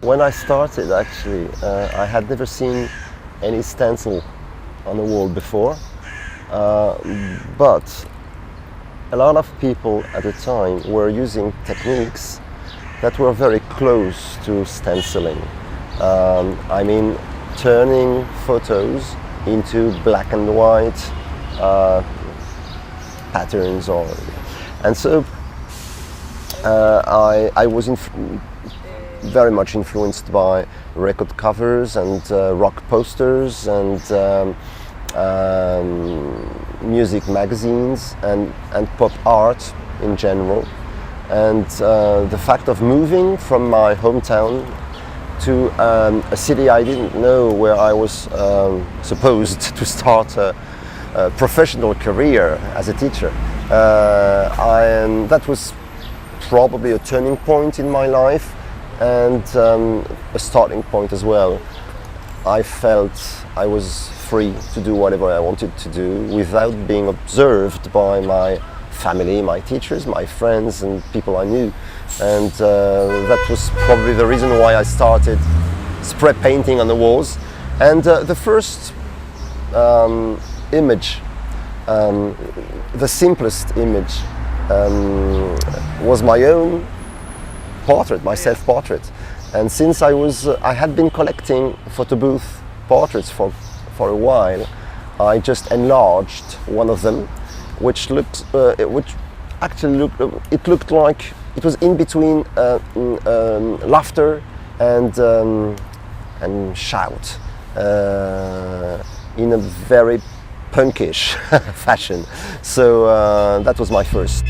When I started, actually, I had never seen any stencil on the wall before, but a lot of people at the time were using techniques that were very close to stenciling. I mean, turning photos into black and white patterns, and so I was very much influenced by record covers and rock posters and music magazines and pop art in general. And the fact of moving from my hometown to a city I didn't know, where I was supposed to start a professional career as a teacher, and that was probably a turning point in my life, and a starting point as well. I felt I was free to do whatever I wanted to do without being observed by my family, my teachers, my friends and people I knew. And that was probably the reason why I started spray painting on the walls. And the first image, the simplest image, was my own portrait, my self-portrait. And since I had been collecting photo booth portraits for a while, I just enlarged one of them, which actually looked like it was in between laughter and shout in a very punkish fashion. So that was my first.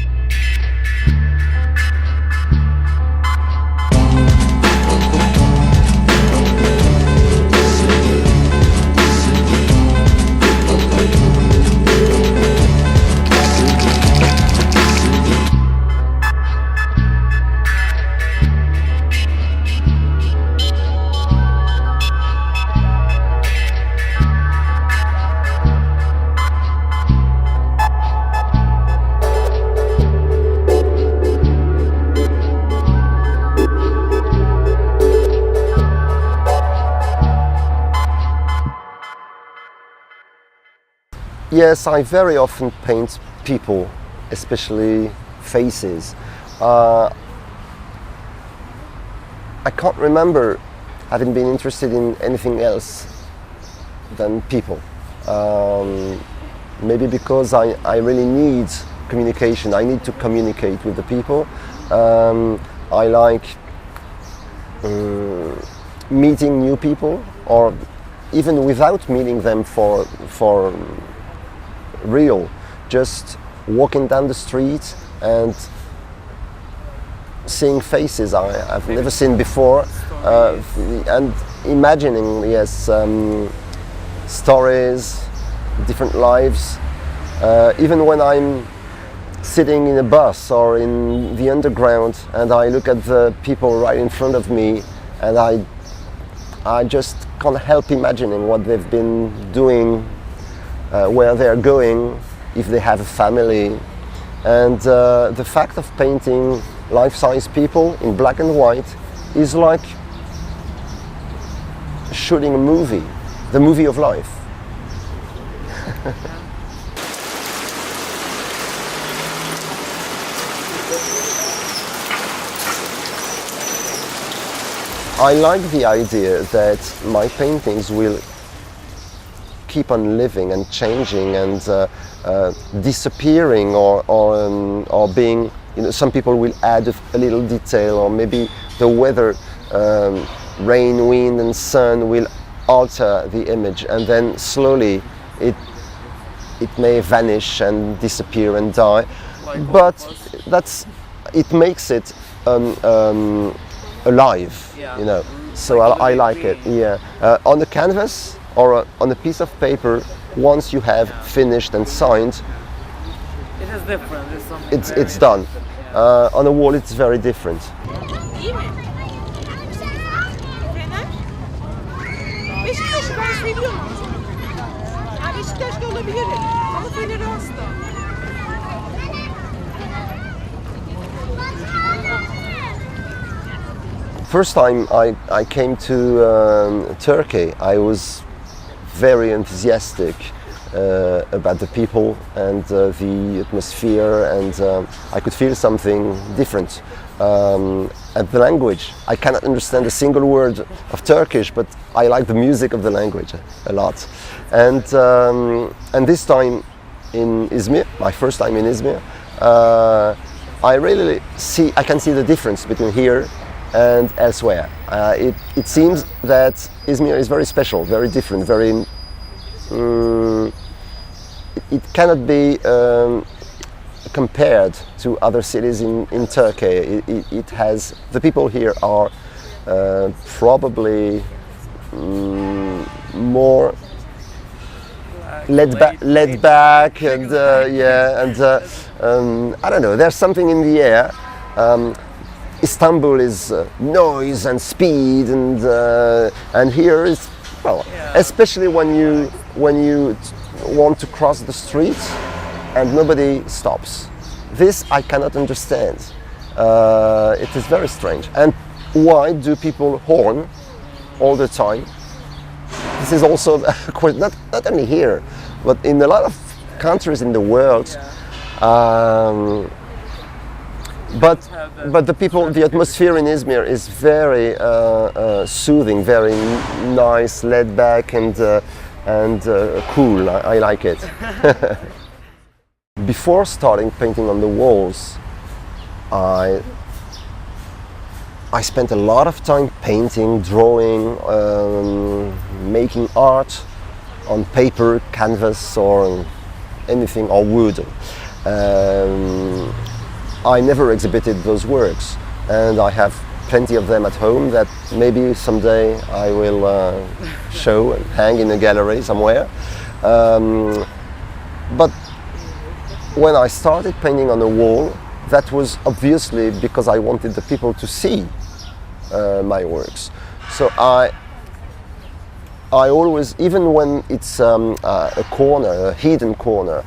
Yes, I very often paint people, especially faces. I can't remember having been interested in anything else than people. Maybe because I really need communication. I need to communicate with the people. I like meeting new people, or even without meeting them for real, just walking down the street and seeing faces I've never seen before, and imagining, yes, stories, different lives. Even when I'm sitting in a bus or in the underground and I look at the people right in front of me, and I just can't help imagining what they've been doing, where they're going, if they have a family. And the fact of painting life-size people in black and white is like shooting a movie, the movie of life. I like the idea that my paintings will keep on living and changing and disappearing, or being, some people will add a little detail, or maybe the weather, rain, wind and sun will alter the image, and then slowly it may vanish and disappear and die. But it makes it alive, So I like it. Yeah, on the canvas or on a piece of paper, once you have finished and signed, it is different. It's done. On a wall, it's very different. İyi mi? Fener? Beşiktaş'ı ben seviyorum. Yani Beşiktaş'ta olabilirim. Ama Fener'i hasta. first time I came to Turkey, I was very enthusiastic about the people and the atmosphere, and I could feel something different. And the language, I cannot understand a single word of Turkish, but I like the music of the language a lot. And this time in Izmir, my first time in Izmir, I can see the difference between here and elsewhere. It seems that Izmir is very special, very different, very. It cannot be compared to other cities in Turkey. It has, the people here are probably more laid back, and I don't know. There's something in the air. Istanbul is noise and speed, and here is, well, especially when you want to cross the street and nobody stops. This I cannot understand. It is very strange. And why do people horn all the time? This is also not only here, but in a lot of countries in the world. But the people, the atmosphere in Izmir is very soothing, very nice, laid back, and cool. I like it. Before starting painting on the walls, I spent a lot of time painting, drawing, making art on paper, canvas, or anything, or wood. I never exhibited those works, and I have plenty of them at home that maybe someday I will show and hang in a gallery somewhere. But when I started painting on a wall, that was obviously because I wanted the people to see my works. So I always, even when it's a corner, a hidden corner,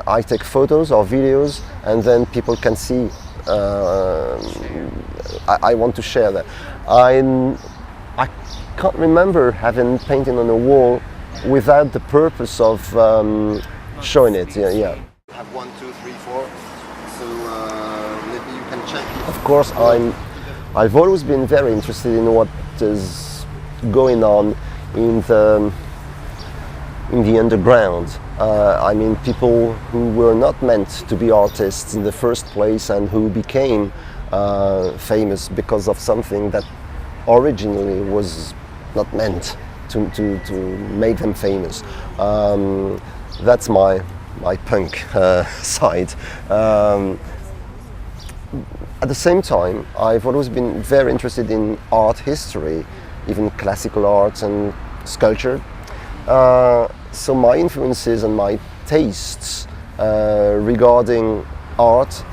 I take photos or videos, and then people can see. I want to share that. I can't remember having painted on a wall without the purpose of showing it. Yeah. I have 1, 2, 3, 4. So maybe you can check. Of course, I've always been very interested in what is going on in the underground. I mean, people who were not meant to be artists in the first place and who became famous because of something that originally was not meant to make them famous. That's my punk side. At the same time, I've always been very interested in art history, even classical art and sculpture. So my influences and my tastes regarding art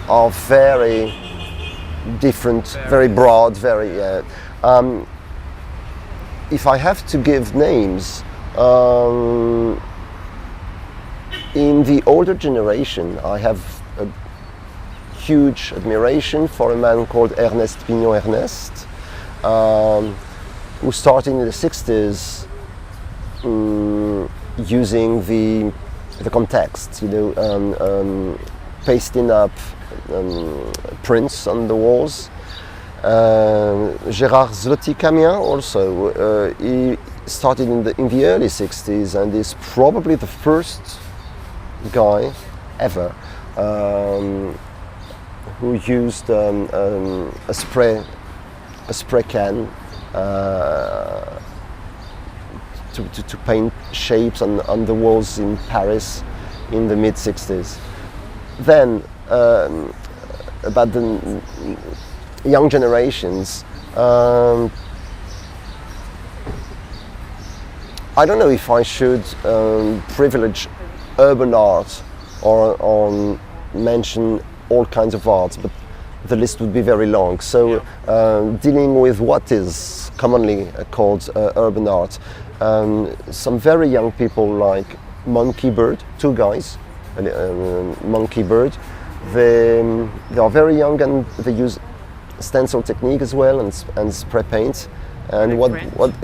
are very different, very broad, very. If I have to give names, in the older generation, I have a huge admiration for a man called Ernest Pignon-Ernest, who started in the 60s. Using the context, pasting up prints on the walls. Gérard Zloty-Camien also, he started in the early 60s and is probably the first guy ever who used a spray can to paint shapes on the walls in Paris in the mid-60s. Then, about the young generations, I don't know if I should privilege urban art or mention all kinds of arts, but the list would be very long. So, dealing with what is commonly called urban art, some very young people like Monkey Bird, two guys, Monkey Bird, they are very young and they use stencil technique as well, and spray paint. And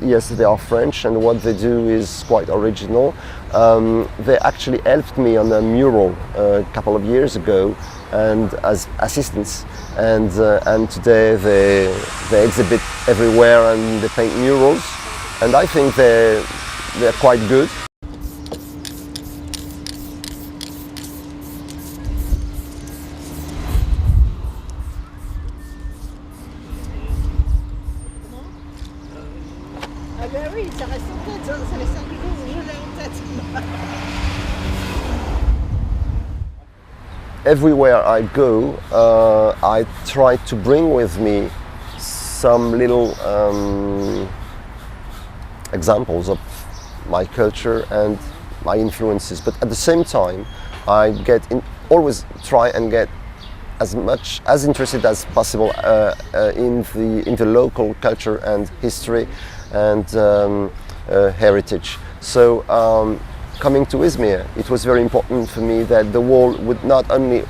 yes, they are French, and what they do is quite original. They actually helped me on a mural a couple of years ago, and as assistants. And today they exhibit everywhere and they paint murals. And I think they're quite good. Ah ben oui, ça reste en tête, hein. Ça fait 5 jours où je l'ai en tête. Everywhere I go, I try to bring with me some little examples of my culture and my influences. But at the same time, I always try and get as interested as possible in the local culture and history and heritage. So coming to Izmir, it was very important for me that the wall would not only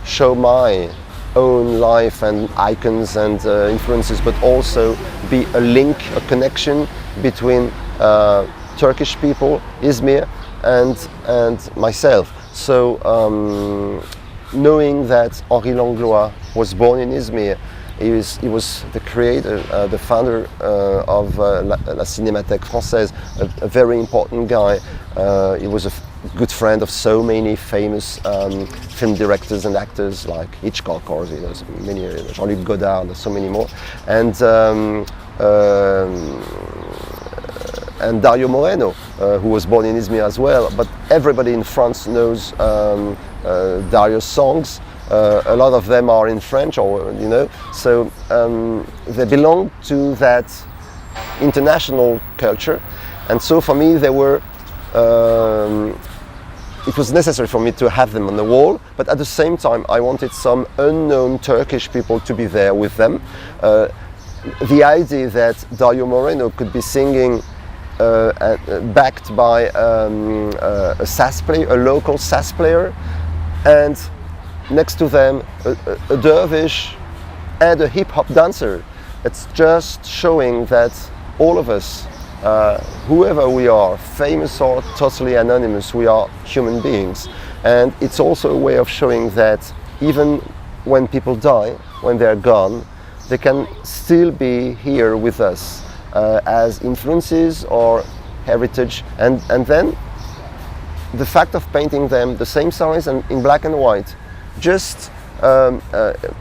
show my own life and icons and influences, but also be a link, a connection between Turkish people, Izmir, and myself. So knowing that Henri Langlois was born in Izmir, he was the creator, the founder of La Cinémathèque Française, a very important guy. He was a good friend of so many famous film directors and actors like Hitchcock, or many Jean-Luc Godard, so many more, and Dario Moreno, who was born in Izmir as well. But everybody in France knows Dario's songs. A lot of them are in French, or so they belong to that international culture, and so for me they were. It was necessary for me to have them on the wall, but at the same time I wanted some unknown Turkish people to be there with them. The idea that Dario Moreno could be singing backed by a sass player, a local sass player, and next to them a dervish and a hip-hop dancer. It's just showing that all of us, whoever we are, famous or totally anonymous, we are human beings. And it's also a way of showing that even when people die, when they're gone, they can still be here with us as influences or heritage. And then the fact of painting them the same size and in black and white just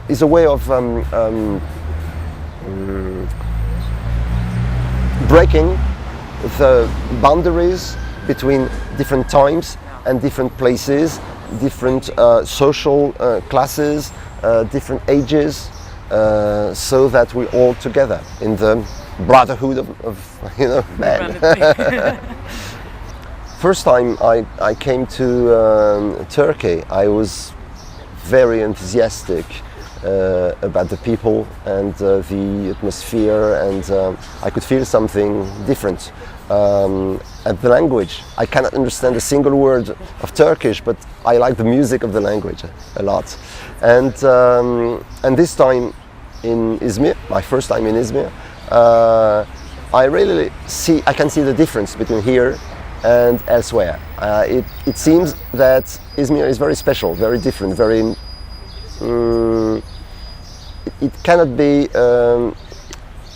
is a way of breaking the boundaries between different times and different places, different social classes, different ages, so that we're all together in the brotherhood of man. First time I came to Turkey, I was very enthusiastic about the people and the atmosphere, and I could feel something different. And the language, I cannot understand a single word of Turkish, but I like the music of the language a lot. And this time in Izmir, my first time in Izmir, I can see the difference between here and elsewhere. It seems that Izmir is very special, very different, very. It cannot be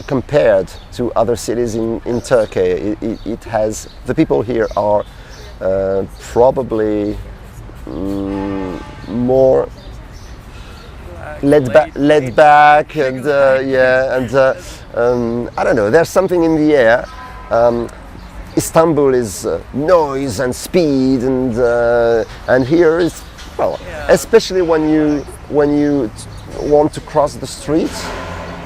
compared to other cities in Turkey. It has, the people here are probably more laid back, and I don't know. There's something in the air. Istanbul is noise and speed, and here is, well, especially when you want to cross the street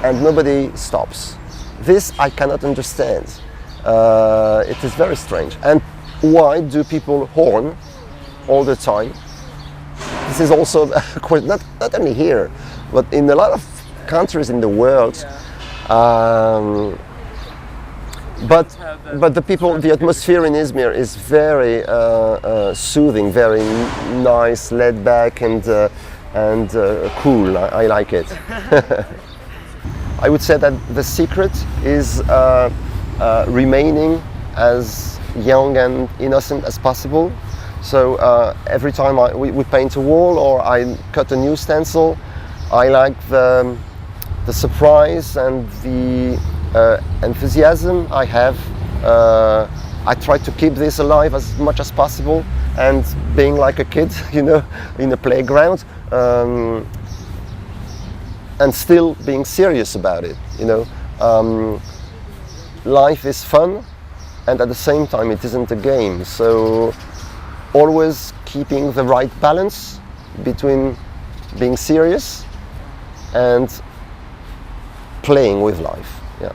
and nobody stops. This I cannot understand. It is very strange. And why do people horn all the time? This is also not only here, but in a lot of countries in the world. But the people, the atmosphere in Izmir is very soothing, very nice, laid back, and cool. I like it. I would say that the secret is remaining as young and innocent as possible. So every time we paint a wall or I cut a new stencil, I like the surprise and the enthusiasm I have. I try to keep this alive as much as possible, and being like a kid, you know, in a playground, and still being serious about it, you know. Life is fun, and at the same time it isn't a game, so always keeping the right balance between being serious and playing with life. Yeah.